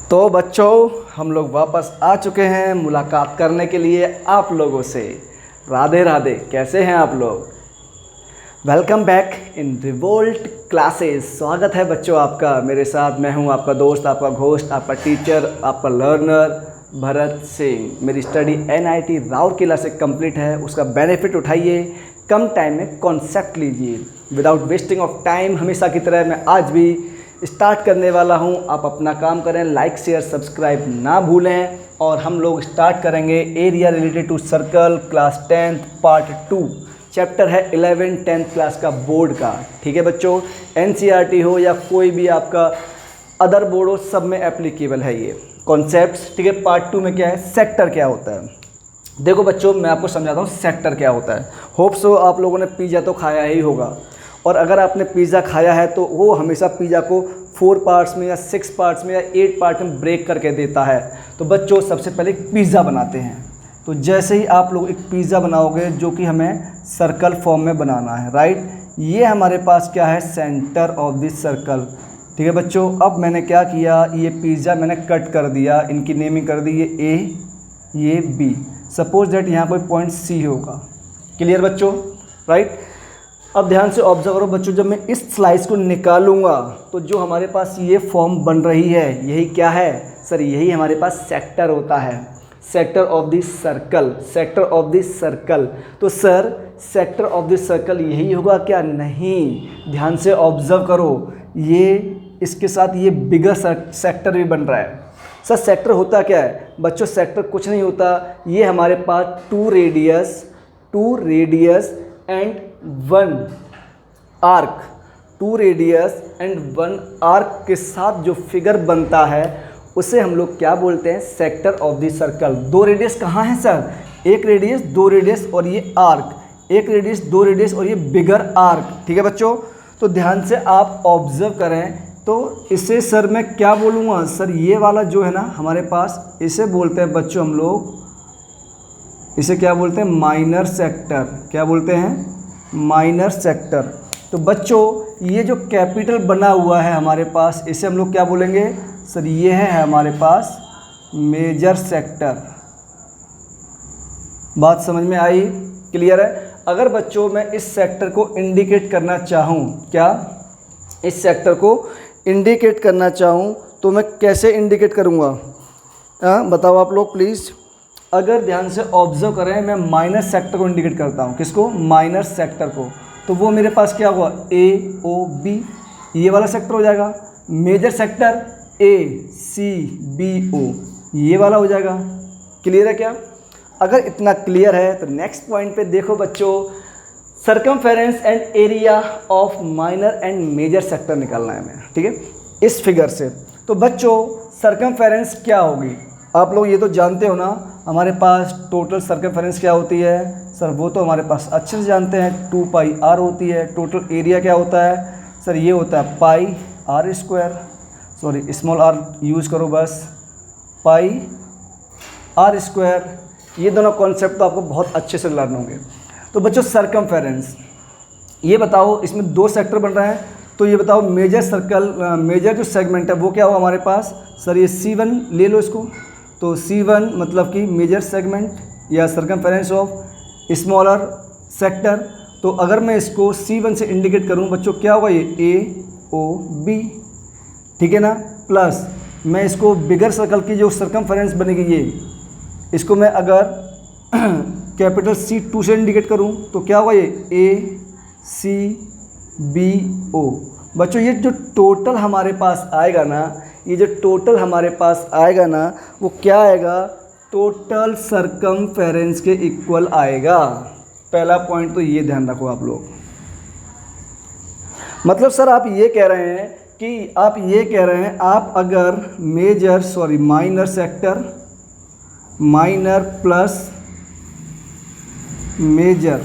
तो बच्चों हम लोग वापस आ चुके हैं मुलाकात करने के लिए आप लोगों से। राधे राधे, कैसे हैं आप लोग? Welcome back in revolt classes. स्वागत है बच्चों आपका मेरे साथ। मैं हूं आपका दोस्त, आपका घोस्ट, आपका टीचर, आपका लर्नर भरत सिंह। मेरी स्टडी NIT राउरकेला से कंप्लीट है, उसका बेनिफिट उठाइए, कम टाइम में कॉन्सेप्ट लीजिए। विदाउट वेस्टिंग ऑफ टाइम हमेशा की तरह मैं आज भी स्टार्ट करने वाला हूं। आप अपना काम करें, लाइक शेयर सब्सक्राइब ना भूलें। और हम लोग स्टार्ट करेंगे area related to circle, class 10th part 2। Chapter है 11 10th क्लास का बोर्ड का। ठीक है बच्चों, NCERT हो या कोई भी आपका अदर बोर्ड हो, सब में एप्लीकेबल है ये कॉन्सेप्ट्स। ठीक है, पार्ट 2 में क्या है, सेक्टर क्या होता है। देखो बच्चों, मैं आपको समझाता हूँ सेक्टर क्या होता है। होप सो आप लोगों ने पिज़्ज़ा तो खाया ही होगा, और अगर आपने पिज़्ज़ा खाया है तो वो हमेशा पिज़्ज़ा को 4 पार्ट्स में या 6 पार्ट्स में या 8 पार्ट में ब्रेक करके देता है। तो बच्चों सबसे पहले एक पिज़्ज़ा बनाते हैं। तो जैसे ही आप लोग एक पिज़्ज़ा बनाओगे जो कि हमें सर्कल फॉर्म में बनाना है, राइट, ये हमारे पास क्या है, सेंटर ऑफ दिस सर्कल। ठीक है बच्चों, अब मैंने क्या किया, ये पिज़्ज़ा मैंने कट कर दिया, इनकी नेमिंग कर दी, ये A ये B। सपोज दैट यहाँ कोई पॉइंट C होगा। क्लियर बच्चों, राइट। अब ध्यान से ऑब्जर्व करो बच्चों, जब मैं इस स्लाइस को निकालूंगा तो जो हमारे पास ये फॉर्म बन रही है, यही क्या है सर, यही हमारे पास सेक्टर होता है। Sector of this circle, sector of this circle. तो sir sector of this circle यही होगा क्या? नहीं, ध्यान से ऑब्जर्व करो, ये इसके साथ ये बिगर सेक्टर भी बन रहा है। सर सेक्टर होता क्या है बच्चों? सेक्टर कुछ नहीं होता, ये हमारे पास 2 radius and 1 arc, 2 radius and 1 arc के साथ जो फिगर बनता है उसे हम लोग क्या बोलते हैं, sector of the circle. 2 radius कहाँ है सर? 1 रेडियस, 2 रेडियस और ये आर्क, 1 रेडियस 2 रेडियस और ये बिगर आर्क। ठीक है बच्चों, तो ध्यान से आप ऑब्जर्व करें। तो इसे सर मैं क्या बोलूँगा, सर ये वाला जो है ना हमारे पास, इसे बोलते हैं बच्चों हम लोग, इसे क्या बोलते हैं, माइनर सेक्टर। क्या बोलते हैं? Minor sector. तो बच्चों ये जो कैपिटल बना हुआ है हमारे पास, इसे हम लोग क्या बोलेंगे सर, ये है हमारे पास मेजर सेक्टर। बात समझ में आई? क्लियर है? अगर बच्चों मैं इस सेक्टर को इंडिकेट करना चाहूँ, क्या इस सेक्टर को इंडिकेट करना चाहूँ तो मैं कैसे इंडिकेट करूँगा? बताओ आप लोग प्लीज़। अगर ध्यान से ऑब्जर्व करें, मैं माइनर सेक्टर को इंडिकेट करता हूँ। किसको? माइनर सेक्टर को। तो वो मेरे पास क्या हुआ, AOB, ये वाला सेक्टर हो जाएगा। मेजर सेक्टर ACBO, ये वाला हो जाएगा। क्लियर है क्या? अगर इतना क्लियर है तो नेक्स्ट पॉइंट पे देखो बच्चों, circumference and area of minor and major sector निकालना है हमें। ठीक है, इस फिगर से। तो बच्चों सर्कमफेरेंस क्या होगी, आप लोग ये तो जानते हो ना, हमारे पास टोटल सर्कमफेरेंस क्या होती है सर, वो तो हमारे पास अच्छे से जानते हैं, 2πr होती है। टोटल एरिया क्या होता है सर, ये होता है πr², sorry small r use करो बस, πr²। ये दोनों कॉन्सेप्ट तो आपको बहुत अच्छे से लर्न होंगे। तो बच्चों सर्कमफेरेंस, ये बताओ इसमें 2 सेक्टर बन रहा है, तो ये बताओ मेजर सर्कल, मेजर जो सेगमेंट है वो क्या हुआ हमारे पास सर, ये C1 ले लो इसको। तो C1 मतलब कि मेजर सेगमेंट या सर्कमफेरेंस ऑफ स्मॉलर सेक्टर। तो अगर मैं इसको C1 से इंडिकेट करूं बच्चों, क्या होगा, ये AOB। ठीक है ना, प्लस मैं इसको बिगर सर्कल की जो सर्कमफेरेंस बनेगी, ये इसको मैं अगर कैपिटल C2 से इंडिकेट करूं तो क्या होगा, ये ACBO। बच्चों ये जो टोटल हमारे पास आएगा ना, ये जो टोटल हमारे पास आएगा ना, वो क्या आएगा, टोटल सर्कमफेरेंस के इक्वल आएगा। पहला पॉइंट तो ये ध्यान रखो आप लोग। मतलब सर आप ये कह रहे हैं कि आप अगर minor sector, minor plus major,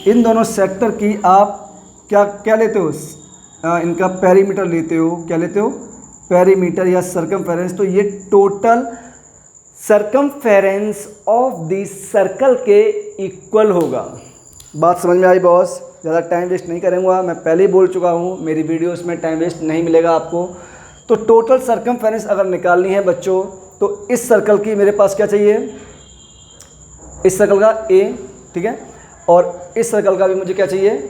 इन दोनों सेक्टर की आप क्या लेते हो, इनका पेरीमीटर लेते हो। क्या लेते हो? पेरीमीटर या सर्कमफेरेंस। तो ये total circumference of the circle के इक्वल होगा। बात समझ में आई बॉस? ज़्यादा टाइम वेस्ट नहीं करूँगा, मैं पहले ही बोल चुका हूँ मेरी वीडियोस में टाइम वेस्ट नहीं मिलेगा आपको। तो टोटल सर्कमफेरेंस अगर निकालनी है बच्चों, तो इस सर्कल की मेरे पास क्या चाहिए, इस सर्कल का ए, ठीक है, और इस सर्कल का भी मुझे क्या चाहिए,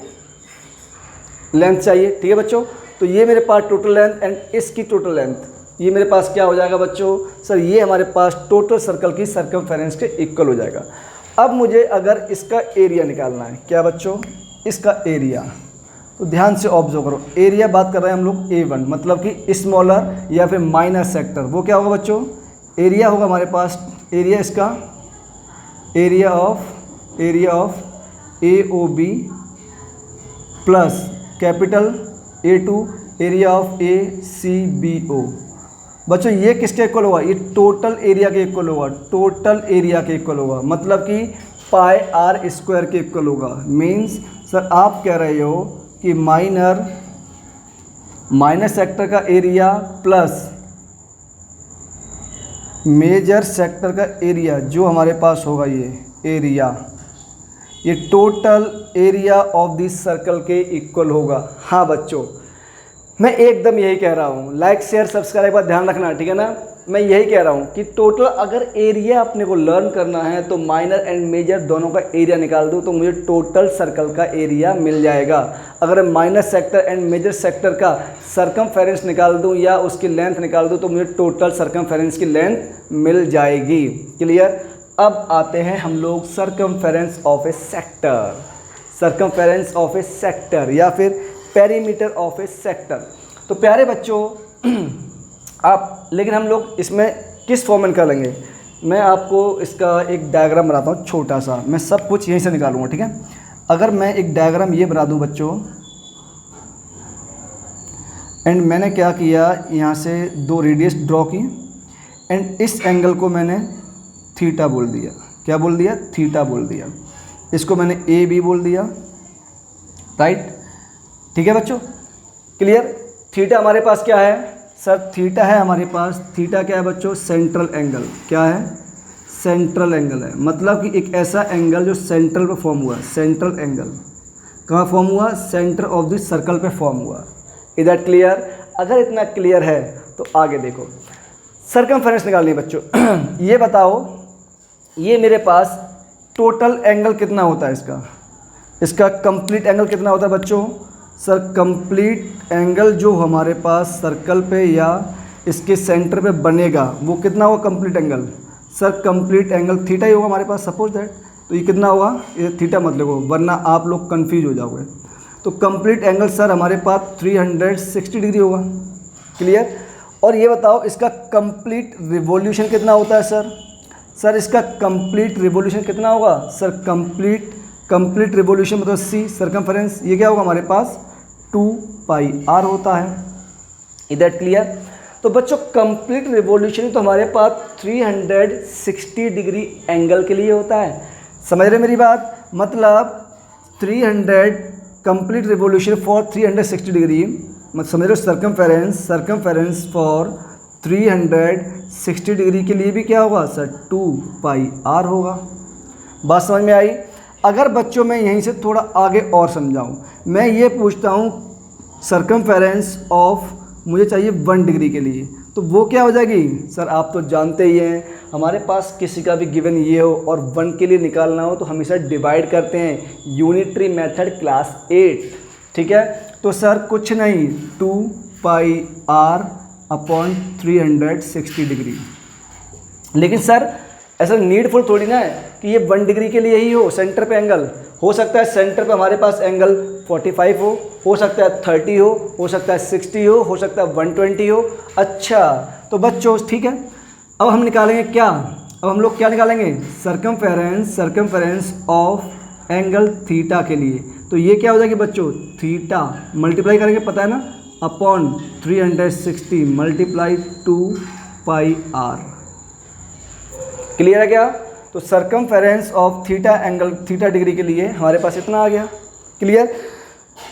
लेंथ चाहिए, ठीक है बच्चों। तो ये मेरे पास टोटल लेंथ एंड इसकी टोटल लेंथ, ये मेरे पास क्या हो जाएगा बच्चों, सर ये हमारे पास टोटल सर्कल की सर्कमफेरेंस के इक्वल हो जाएगा। अब मुझे अगर इसका एरिया निकालना है, क्या बच्चों, इसका एरिया, तो ध्यान से ऑब्जर्व करो, एरिया बात कर रहे हैं हम लोग A1, मतलब कि स्मॉलर या फिर माइनर सेक्टर, वो क्या होगा बच्चों, एरिया होगा हमारे पास, एरिया इसका area of AOB plus capital A2 area of ACBO। बच्चों ये किसके इक्वल होगा, ये टोटल एरिया के इक्वल होगा, टोटल एरिया के इक्वल होगा, मतलब कि पाई आर स्क्वायर के इक्वल होगा। मीन्स सर आप कह रहे हो कि माइनर सेक्टर का एरिया प्लस मेजर सेक्टर का एरिया जो हमारे पास होगा, ये एरिया, ये total area of this circle के इक्वल होगा। हाँ बच्चों, मैं एकदम यही कह रहा हूँ, लाइक शेयर सब्सक्राइब का ध्यान रखना, ठीक है ना। मैं यही कह रहा हूँ कि टोटल अगर एरिया अपने को लर्न करना है तो माइनर एंड मेजर दोनों का एरिया निकाल दूँ तो मुझे टोटल सर्कल का एरिया मिल जाएगा। अगर minor sector and major sector का सर्कमफेरेंस निकाल दूँ या उसकी लेंथ निकाल दूँ तो मुझे टोटल सर्कमफेरेंस की लेंथ मिल जाएगी। क्लियर। अब आते हैं हम लोग circumference of a sector, circumference of a sector या फिर पेरीमीटर ऑफ ए सेक्टर। तो प्यारे बच्चों आप, लेकिन हम लोग इसमें किस फॉर्म में कर लेंगे, मैं आपको इसका एक डायग्राम बनाता हूँ छोटा सा, मैं सब कुछ यहीं से निकालूंगा, ठीक है। अगर मैं एक डायग्राम ये बना दूँ बच्चों, एंड मैंने क्या किया, यहाँ से 2 रेडियस ड्रॉ की एंड इस एंगल को मैंने थीटा बोल दिया। क्या बोल दिया, थीटा बोल दिया। इसको मैंने AB बोल दिया, राइट, ठीक है बच्चों, क्लियर। थीटा हमारे पास क्या है सर, थीटा है हमारे पास, थीटा क्या है बच्चों, सेंट्रल एंगल। क्या है, सेंट्रल एंगल है, मतलब कि एक ऐसा एंगल जो सेंट्रल पे फॉर्म हुआ। सेंट्रल एंगल कहाँ फॉर्म हुआ, सेंटर ऑफ दिस सर्कल पे फॉर्म हुआ। Is that clear. अगर इतना क्लियर है तो आगे देखो, सर्कमफेरेंस निकालनी है बच्चों। ये बताओ, ये मेरे पास टोटल एंगल कितना होता है, इसका कंप्लीट एंगल कितना होता है बच्चों। सर कंप्लीट एंगल जो हमारे पास सर्कल पे या इसके सेंटर पे बनेगा वो कितना होगा complete angle, sir complete angle theta ही होगा हमारे पास, सपोज दैट। तो ये कितना होगा, ये थीटा मत लिखो वरना आप लोग कंफ्यूज हो जाओगे। तो कंप्लीट एंगल सर हमारे पास 360 डिग्री होगा। क्लियर। और ये बताओ इसका कंप्लीट रिवॉल्यूशन कितना होता है सर इसका कंप्लीट रिवॉल्यूशन कितना होगा, सर कंप्लीट रिवॉल्यूशन मतलब C सर्कमफेरेंस, ये क्या होगा हमारे पास 2 पाई r होता है। Is that clear. तो बच्चों कंप्लीट रिवॉल्यूशन तो हमारे पास 360 डिग्री एंगल के लिए होता है। समझ रहे मेरी बात, मतलब 300 कंप्लीट रिवॉल्यूशन फॉर 360 डिग्री, मतलब समझ रहे हो। सर्कमफेरेंस फॉर 360 डिग्री के लिए भी क्या होगा सर 2 पाई r होगा। बात समझ में आई। अगर बच्चों मैं यहीं से थोड़ा आगे और समझाऊं, मैं ये पूछता हूँ सर्कमफेरेंस ऑफ मुझे चाहिए 1 डिग्री के लिए, तो वो क्या हो जाएगी सर, आप तो जानते ही हैं हमारे पास किसी का भी गिवन ये हो और 1 के लिए निकालना हो तो हमेशा डिवाइड करते हैं, यूनिटरी मेथड क्लास 8, ठीक है। तो सर कुछ नहीं 2 पाई r अपॉन 360 डिग्री। लेकिन सर ऐसा नीडफुल थोड़ी ना है कि ये 1 डिग्री के लिए ही हो सेंटर पे एंगल। हो सकता है सेंटर पे हमारे पास एंगल 45 हो सकता है 30 हो सकता है 60 हो सकता है 120 हो। अच्छा तो बच्चों ठीक है, अब हम निकालेंगे क्या, अब हम लोग क्या निकालेंगे, सर्कमफेरेंस ऑफ एंगल थीटा के लिए। तो ये क्या हो जाएगी बच्चों, थीटा मल्टीप्लाई करेंगे, पता है ना, अपॉन 360 मल्टीप्लाई 2 पाई r। क्लियर है क्या। तो circumference of theta angle theta degree के लिए हमारे पास इतना आ गया। क्लियर।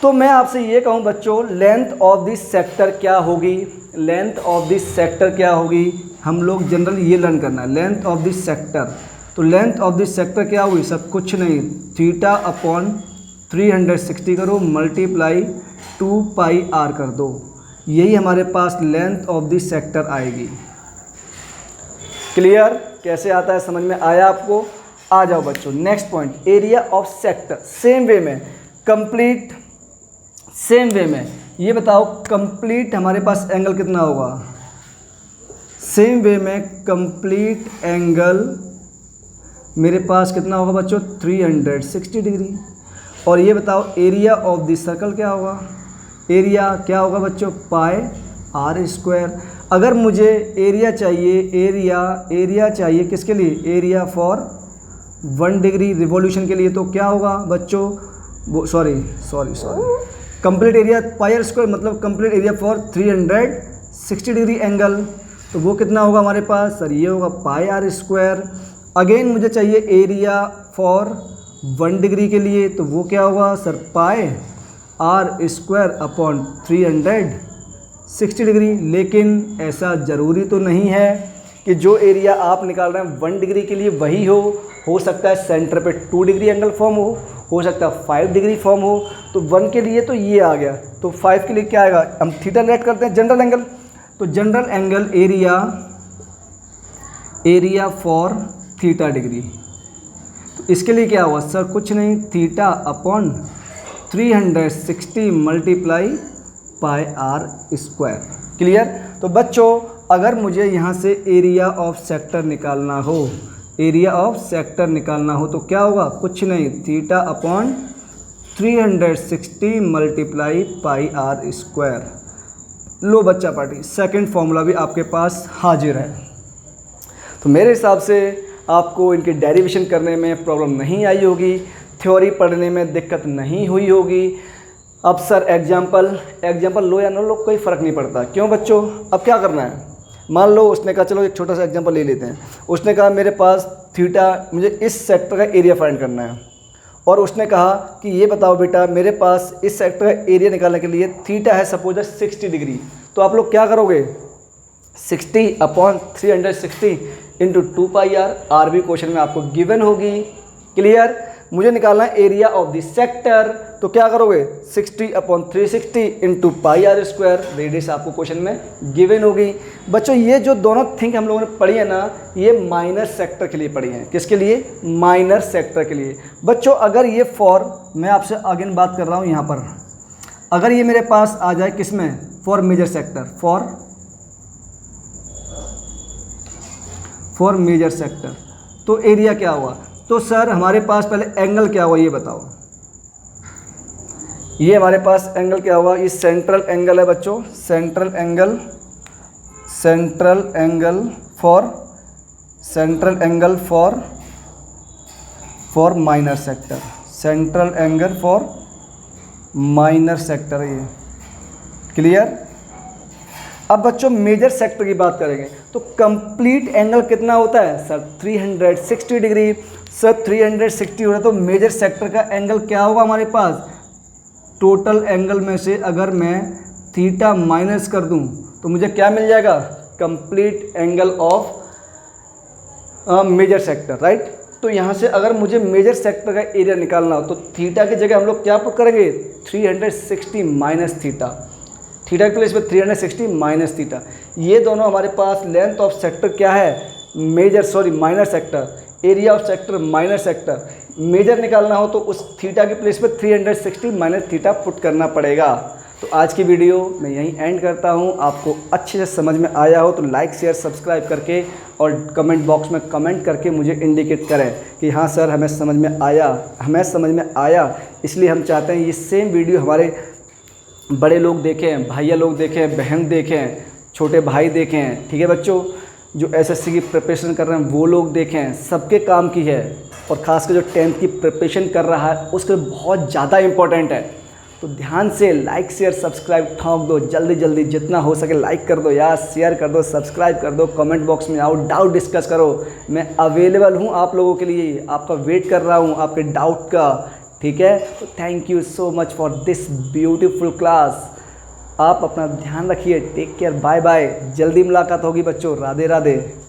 तो मैं आपसे ये कहूँ बच्चों, लेंथ ऑफ दिस सेक्टर क्या होगी, लेंथ ऑफ दिस सेक्टर क्या होगी, हम लोग जनरल ये लर्न करना है, लेंथ ऑफ दिस सेक्टर। तो लेंथ ऑफ दिस सेक्टर क्या हुई, सब कुछ नहीं, थीटा अपॉन 360 करो मल्टीप्लाई 2 पाई आर कर दो, यही हमारे पास लेंथ ऑफ द सेक्टर आएगी। क्लियर? कैसे आता है, समझ में आया आपको? आ जाओ बच्चों next point, area of sector. Same way में कंप्लीट, सेम वे में ये बताओ कंप्लीट हमारे पास एंगल कितना होगा? सेम वे में कंप्लीट एंगल मेरे पास कितना होगा बच्चों? 360 डिग्री। और ये बताओ एरिया ऑफ द सर्कल क्या होगा? एरिया क्या होगा बच्चों? पाई आर स्क्वायर। अगर मुझे एरिया चाहिए, एरिया चाहिए किसके लिए? एरिया फॉर 1 डिग्री रिवॉल्यूशन के लिए, तो क्या होगा बच्चों? वो sorry complete area pi r square मतलब complete area for 360 degree angle, तो वो कितना होगा हमारे पास? सर ये होगा पाई आर स्क्वायर। अगेन मुझे चाहिए एरिया फॉर 1 डिग्री के लिए, तो वो क्या होगा sir? Pi r square upon 360 degree. लेकिन ऐसा ज़रूरी तो नहीं है कि जो एरिया आप निकाल रहे हैं 1 डिग्री के लिए वही हो सकता है सेंटर पे 2 डिग्री एंगल फॉर्म हो सकता है 5 डिग्री फॉर्म हो। तो 1 के लिए तो ये आ गया, तो 5 के लिए क्या आएगा? हम थीटा लेट करते हैं जनरल एंगल, तो general angle area for theta degree, तो इसके लिए क्या हुआ सर? कुछ नहीं, theta upon 360 multiply pi r square. Clear? तो बच्चों अगर मुझे यहाँ से एरिया ऑफ सेक्टर निकालना हो, एरिया ऑफ सेक्टर निकालना हो तो क्या होगा? कुछ नहीं, theta upon 360 multiply pi r square. लो बच्चा पार्टी, सेकंड फॉर्मूला भी आपके पास हाजिर है। तो मेरे हिसाब से आपको इनके डेरिवेशन करने में प्रॉब्लम नहीं आई होगी, थ्योरी पढ़ने में दिक्कत नहीं हुई होगी। अब सर एग्जाम्पल लो या ना लो कोई फ़र्क नहीं पड़ता। क्यों बच्चों? अब क्या करना है, मान लो उसने कहा, चलो एक छोटा सा एग्जांपल ले लेते हैं। उसने कहा मेरे पास थीटा, मुझे इस सेक्टर का एरिया फाइंड करना है, और उसने कहा कि ये बताओ बेटा मेरे पास इस सेक्टर का एरिया निकालने के लिए थीटा है सपोज 60 डिग्री, तो आप लोग क्या करोगे? 60 अपॉन 360 इंटू 2 पाई आर भी क्वेश्चन में आपको गिवन होगी। क्लियर? मुझे निकालना है एरिया ऑफ द सेक्टर, तो क्या करोगे? 60 upon 360 into pi r square, radius आपको क्वेश्चन में गिवन होगी। बच्चों ये जो दोनों थिंग हम लोगों ने पढ़ी है ना, ये माइनर सेक्टर के लिए पढ़ी है। किसके लिए? माइनर सेक्टर के लिए। बच्चों अगर ये मैं आपसे आगे बात कर रहा हूँ यहाँ पर, अगर ये मेरे पास आ जाए किस में? For major sector, for major sector, तो एरिया क्या हुआ? तो सर हमारे पास पहले एंगल क्या हुआ ये बताओ। ये हमारे पास एंगल क्या हुआ? ये सेंट्रल एंगल है बच्चों, central angle for minor sector, central angle for minor sector है ये। क्लियर? अब बच्चों मेजर सेक्टर की बात करेंगे तो कंप्लीट एंगल कितना होता है सर? 360 डिग्री। सर 360 हो रहा है तो मेजर सेक्टर का एंगल क्या होगा हमारे पास? टोटल एंगल में से अगर मैं थीटा माइनस कर दूं तो मुझे क्या मिल जाएगा? Complete angle of major sector, right. तो यहाँ से अगर मुझे मेजर सेक्टर का एरिया निकालना हो तो थीटा की जगह हम लोग क्या पुट करेंगे? 360 माइनस थीटा, थीटा के प्लेस पे 360 माइनस थीटा। ये दोनों हमारे पास लेंथ ऑफ सेक्टर क्या है? Minor sector, area of sector minor sector. Major निकालना हो तो उस थीटा के प्लेस पे 360 माइनस थीटा पुट करना पड़ेगा। तो आज की वीडियो मैं यहीं एंड करता हूँ। आपको अच्छे से समझ में आया हो तो लाइक शेयर सब्सक्राइब करके और कमेंट बॉक्स में कमेंट करके मुझे इंडिकेट करें कि हाँ सर हमें समझ में आया। इसलिए हम चाहते हैं ये सेम वीडियो हमारे बड़े लोग देखें, भैया लोग देखें, बहन देखें, छोटे भाई देखें। ठीक है बच्चों, जो एसएससी की प्रिपरेशन कर रहे हैं वो लोग देखें, सबके काम की है। और ख़ासकर जो 10th की प्रिपरेशन कर रहा है उसके बहुत ज़्यादा इम्पोर्टेंट है। तो ध्यान से लाइक शेयर सब्सक्राइब ठोक दो, जल्दी जल्दी जितना हो सके लाइक कर दो यार, शेयर कर दो, सब्सक्राइब कर दो, कमेंट बॉक्स में आओ, डाउट डिस्कस करो। मैं अवेलेबल हूँ आप लोगों के लिए, आपका वेट कर रहा हूँ आपके डाउट का। ठीक है, तो thank you so much for this beautiful class. आप अपना ध्यान रखिए, टेक केयर, बाय बाय। जल्दी मुलाकात होगी बच्चों, राधे राधे।